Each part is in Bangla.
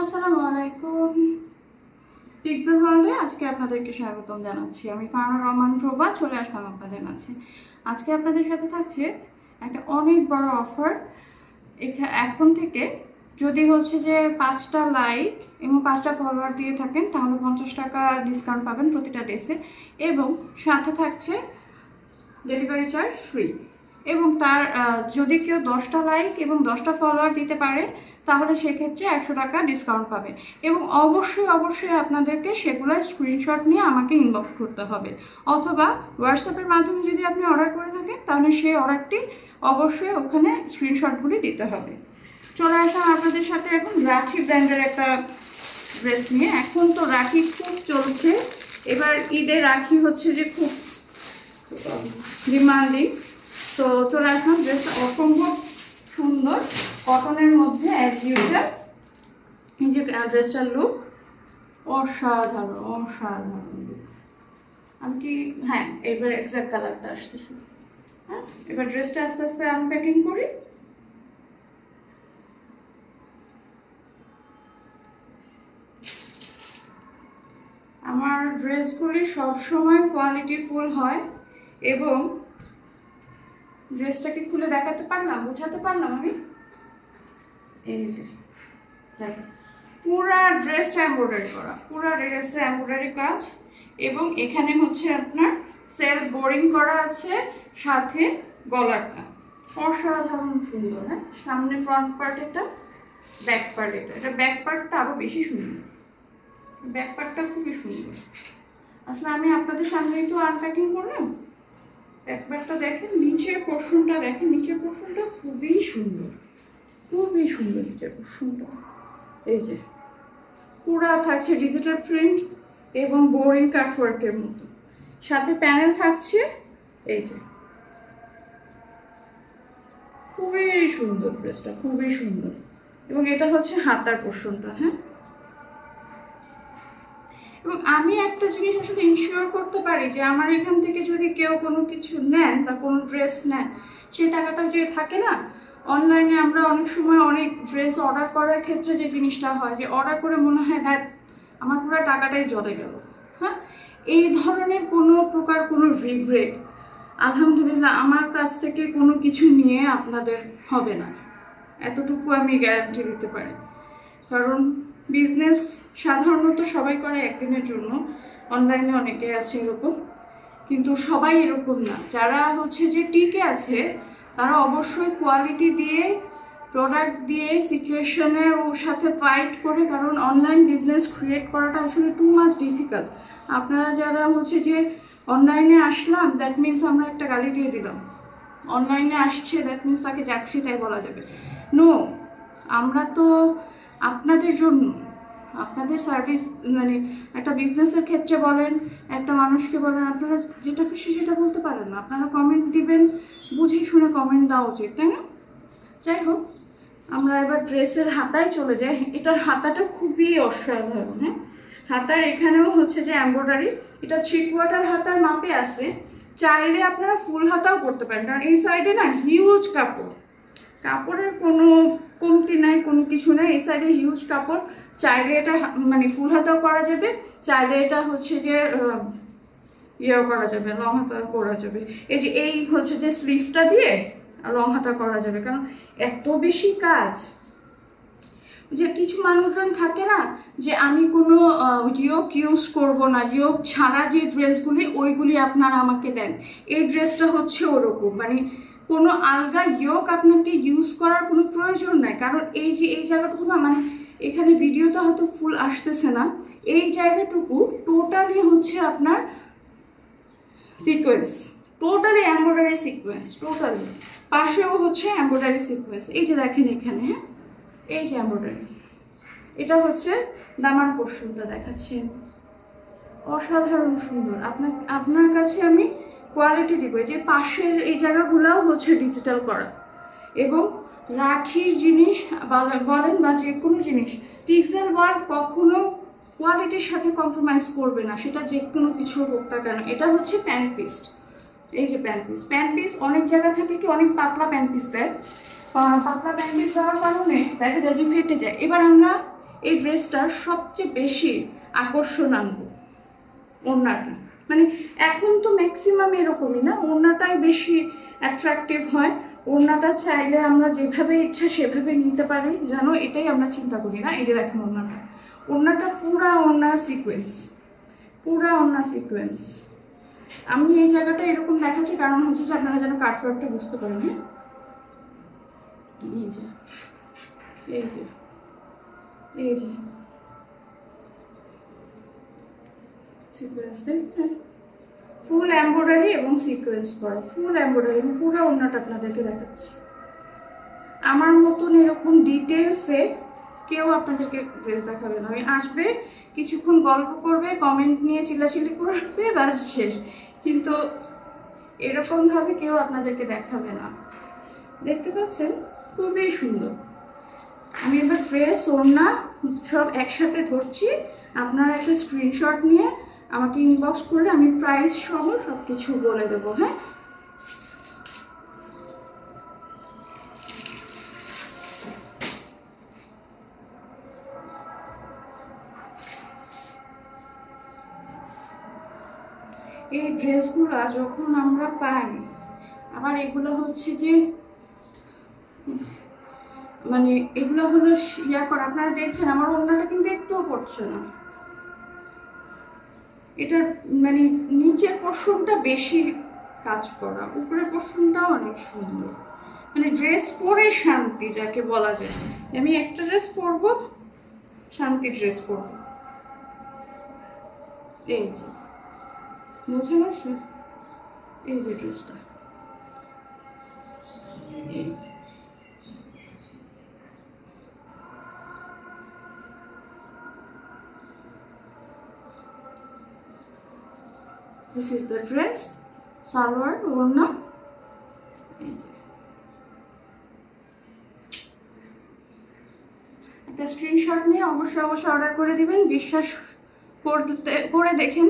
আসসালামু আলাইকুম। পিক্সেল ওয়ার্ল্ডে আজকে আপনাদেরকে স্বাগতম জানাচ্ছি। আমি ফারহানা রহমান প্রভা চলে আসলাম আপনাদের মাঝে। আজকে আপনাদের সাথে থাকছে একটা অনেক বড় অফার। এখন থেকে যদি হচ্ছে যে 5টা লাইক এবং 5টা ফলোয়ার দিয়ে থাকেন তাহলে 50 টাকা ডিসকাউন্ট পাবেন প্রতিটা ড্রেসে, এবং সাথে থাকছে ডেলিভারি চার্জ ফ্রি। এবং তার যদি কেউ 10টা লাইক এবং 10টা ফলোয়ার দিতে পারে তাহলে সেক্ষেত্রে 100 টাকা ডিসকাউন্ট পাবে। এবং অবশ্যই আপনাদেরকে সেগুলোর স্ক্রিনশট নিয়ে আমাকে ইনবক্স করতে হবে, অথবা হোয়াটসঅ্যাপের মাধ্যমে যদি আপনি অর্ডার করে থাকেন তাহলে সেই অর্ডারটি অবশ্যই ওখানে স্ক্রিনশটগুলি দিতে হবে। চলে আসলাম আপনাদের সাথে এখন রাখি ব্র্যান্ডের একটা ড্রেস নিয়ে। এখন তো রাখি খুব চলছে, এবার ঈদে রাখি হচ্ছে যে খুব ডিমান্ডিং। তো চলে আসলাম, ড্রেসটা অসম্ভব সুন্দর কটনের মধ্যে অ্যাজ ইউজুয়াল। এই যে ড্রেসটার লুক অসাধারণ লুক। আমি কি এবার এক্সাক্ট কালারটা আসতেছে। এবার ড্রেসটা আস্তে আস্তে আনপ্যাকিং করি। আমার ড্রেসগুলি সবসময় কোয়ালিটিফুল হয়, এবং ড্রেসটাকে খুলে দেখাতে পারলাম, বোঝাতে পারলাম আমি। এই যে দেখেন, পুরা ড্রেসটা এমব্রয়ডারি করা, পুরা ড্রেসে এমব্রয়ডারি কাজ, এবং এখানে হচ্ছে আপনার সেলফ বোরিং করা আছে, সাথে গলাটা অসাধারণ সুন্দর। হ্যাঁ, সামনে ফ্রন্ট পার্ট, এটা ব্যাক পার্ট, এটা ব্যাক পার্টটা আরো বেশি সুন্দর। ব্যাক পার্টটা খুবই সুন্দর। আসলে আমি আপনাদের সামনেই তো আনপ্যাকিং করলাম। ব্যাক পার্টটা দেখেন, নিচের পোর্শনটা দেখেন, নিচের পোর্শনটা খুবই সুন্দর নিচের পোর্শনটা। এই যে পুরা থাকছে ডিজিটাল প্রিন্ট এবং বোরিং কাটওয়ার্কের মতো, সাথে প্যানেল থাকছে। এই যে খুবই সুন্দর ড্রেসটা, খুবই সুন্দর। এবং এটা হচ্ছে হাতার পোর্শনটা। হ্যাঁ, এবং আমি একটা জিনিস আসলে ইনশিওর করতে পারি যে আমার এখান থেকে যদি কেউ কোনো কিছু নেন বা কোনো ড্রেস নেন, সেই টাকাটা যে থাকে না, অনলাইনে আমরা অনেক সময় অনেক ড্রেস অর্ডার করার ক্ষেত্রে যে জিনিসটা হয় যে অর্ডার করে মনে হয় দ্যাট আমার পুরো টাকাটাই জলে গেল। হ্যাঁ, এই ধরনের কোনো প্রকার কোনো রিগ্রেট আলহামদুলিল্লাহ আমার কাছ থেকে কোনো কিছু নিয়ে আপনাদের হবে না, এতটুকু আমি গ্যারান্টি দিতে পারি। কারণ বিজনেস সাধারণত সবাই করে একদিনের জন্য, অনলাইনে অনেকে আছে এরকম, কিন্তু সবাই এরকম না। যারা হচ্ছে যে টিকে আছে তারা অবশ্যই কোয়ালিটি দিয়ে, প্রোডাক্ট দিয়ে, সিচুয়েশনের ওর সাথে ফাইট করে। কারণ অনলাইন বিজনেস ক্রিয়েট করাটা আসলে টু মাচ ডিফিকাল্ট। আপনারা যারা হচ্ছে যে অনলাইনে আসলাম দ্যাট মিনস আমরা একটা গালি দিয়ে দিলাম, অনলাইনে আসছে দ্যাট মিনস তাকে যা খুশি তাই বলা যাবে। নো, আমরা তো আপনাদের জন্য, আপনাদের সার্ভিস, মানে একটা বিজনেসের ক্ষেত্রে বলেন, একটা মানুষকে বলেন, আপনারা যেটা খুশি সেটা বলতে পারেন না। আপনারা কমেন্ট দিবেন, বুঝে শুনে কমেন্ট দেওয়া উচিত, তাই না? যাই হোক, আমরা এবার ড্রেসের হাতায় চলে যাই। এটার হাতাটা খুবই অসাধারণ। হ্যাঁ, হাতার এখানেও হচ্ছে যে এমব্রয়ডারি, এটা 3/4 হাতার মাপে আছে। চাইলে আপনারা ফুল হাতাও করতে পারেন, কারণ এই সাইডে না হিউজ কাপড়, কাপড়ের কোনো কমতি নাই, কোনো কিছু নাই। এই সাইডে হিউজ কাপড়, চাইলে এটা মানে ফুল হাতাও করা যাবে, চাইলে এটা হচ্ছে যে ইয়েও করা যাবে, লং হাতা করা যাবে। এই যে এই হচ্ছে যে স্লিভটা দিয়ে লং হাতা করা যাবে, কারণ এত বেশি কাজ। যে কিছু মানুষজন থাকে না যে আমি কোনো ইয়োক ইউজ করব না, ইয়োক ছাড়া যে ড্রেসগুলি ওইগুলি আপনারা আমাকে দেন, এই ড্রেসটা হচ্ছে ওরকম, মানে কোনো আলগা ইয়োক আপনাকে ইউজ করার কোনো প্রয়োজন নাই। কারণ এই যে এই জায়গাটুকু না, মানে এখানে ভিডিওতে হয়তো ফুল আসতেছে না, এই জায়গাটুকু টোটালি হচ্ছে আপনার sequence, totally embroidery sequence, totally পাশেও হচ্ছে এমব্রয়ডারি সিকোয়েন্স। এই যে দেখেন এখানে, হ্যাঁ এই যে এমব্রয়ডারি, এটা হচ্ছে দামান পোর্শনটা দেখাচ্ছি, অসাধারণ সুন্দর। আপনার কাছে আমি কোয়ালিটি দিব। যে পাশের এই জায়গাগুলোও হচ্ছে ডিজিটাল করা, এবং রাখির জিনিস বলেন বা যে কোনো জিনিস, পিক্সেল ওয়ার্ল্ড কখনো কোয়ালিটির সাথে কম্প্রোমাইজ করবে না, সেটা যে কোনো কিছু হোক না কেন। এটা হচ্ছে প্যান্ট পিস, এই যে প্যান্ট পিস অনেক জায়গা থেকে কি অনেক পাতলা প্যান্ট পিস দেয়, পাতলা প্যান্ট পিস দেওয়ার কারণে দেখা যায় যে ফেটে যায়। এবার আমরা এই ড্রেসটার সবচেয়ে বেশি আকর্ষণ আনবো ওড়নাটা। মানে এখন তো ম্যাক্সিমাম এরকমই না, ওড়নাটাই বেশি অ্যাট্রাকটিভ হয়। ওড়নাটা চাইলে আমরা যেভাবে ইচ্ছা সেভাবে নিতে পারি, জানো, এটাই আমরা চিন্তা করি না। এই যে দেখেন ওড়নাটা পুরা ওড়না সিকোয়েন্স, পুরা ওড়না সিকোয়েন্স। আমি এই জায়গাটা এরকম দেখাচ্ছি কারণ হচ্ছে যে আপনারা যেন কাটওয়ার্কটা বুঝতে পারেন। হ্যাঁ, এই যে এই যে এই যে সিকোয়েন্স দেখছেন, ফুল এমব্রয়ডারি এবং সিকোয়েন্স করা, ফুল এমব্রয়ডারি। আমি পুরো ওড়নাটা আপনাদেরকে দেখাচ্ছি। আমার মতন এরকম ডিটেলসে কেউ আপনাদেরকে ড্রেস দেখাবে না। আমি আসবে, কিছুক্ষণ গল্প করবে, কমেন্ট নিয়ে চিল্লাচিল্লি করবে, ব্যাস শেষ। কিন্তু এরকমভাবে কেউ আপনাদেরকে দেখাবে না। দেখতে পাচ্ছেন, খুবই সুন্দর। আমি এবার ড্রেস ওড়না সব একসাথে ধরছি, আপনারা একটা স্ক্রিনশট নিয়ে আমাকে ইনবক্স করলে আমি প্রাইস সহ সব কিছু বলে দেবো। হ্যাঁ, এই ড্রেসগুলো যখন আমরা পাই, আবার এগুলো হচ্ছে যে মানে এগুলো হলো ইয়া করা। আপনারা দেখছেন আমার ওড়নাটা কিন্তু একটুও পড়ছে না। এটার মানে নিচের পোর্শনটা বেশি কাজ করা, উপরের পোর্শনটাও অনেক সুন্দর। মানে ড্রেস পরে শান্তি যাকে বলা যায়। আমি একটা ড্রেস পরবো, শান্তি ড্রেস পরবো। এই যে বোঝা গেছে, এই যে ড্রেসটা, এই this is the dress, salwar, ওড়না। এই যে একটা স্ক্রিনশট নিয়ে অবশ্যই অর্ডার করে দিবেন। বিশ্বাস করে দেখেন,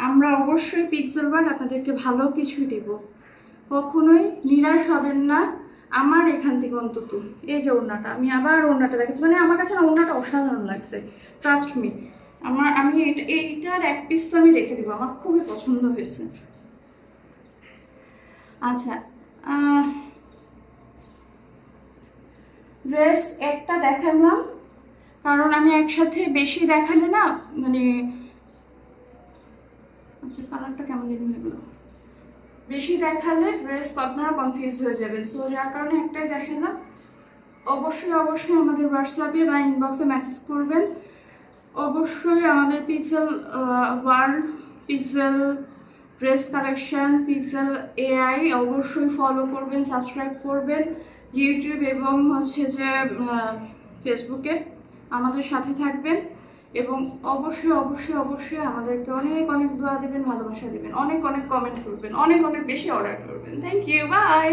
আমরা অবশ্যই পিক্সেল ওয়ার্ল্ড আপনাদেরকে ভালো কিছুই দেব, কখনোই নিরাশ হবেন না। আমার এখান থেকে অন্তত এই যে ওড়নাটা, আমি আবার ওড়নাটা দেখাচ্ছি। মানে আমার কাছে না ওড়নাটা অসাধারণ লাগছে, ট্রাস্ট মি। আমি এইটার এক পিস তো আমি রেখে দিব, আমার খুবই পছন্দ হয়েছে। আচ্ছা, ড্রেস একটা দেখালাম কারণ আমি একসাথে বেশি দেখালে না মানে, আচ্ছা কালারটা কেমন জানি হয়ে গেল, বেশি দেখালে ড্রেস আপনারা কনফিউজ হয়ে যাবেন। সো যার কারণে একটাই দেখালাম। অবশ্যই আমাদের হোয়াটসঅ্যাপে বা ইনবক্সে মেসেজ করবেন। অবশ্যই আমাদের pixel world, pixel dress collection, pixel AI অবশ্যই ফলো করবেন, সাবস্ক্রাইব করবেন ইউটিউব এবং হচ্ছে যে ফেসবুকে আমাদের সাথে থাকবেন। এবং অবশ্যই আমাদেরকে অনেক দোয়া দেবেন, ভালোবাসা দেবেন, অনেক কমেন্ট করবেন, অনেক বেশি অর্ডার করবেন। Thank you, by.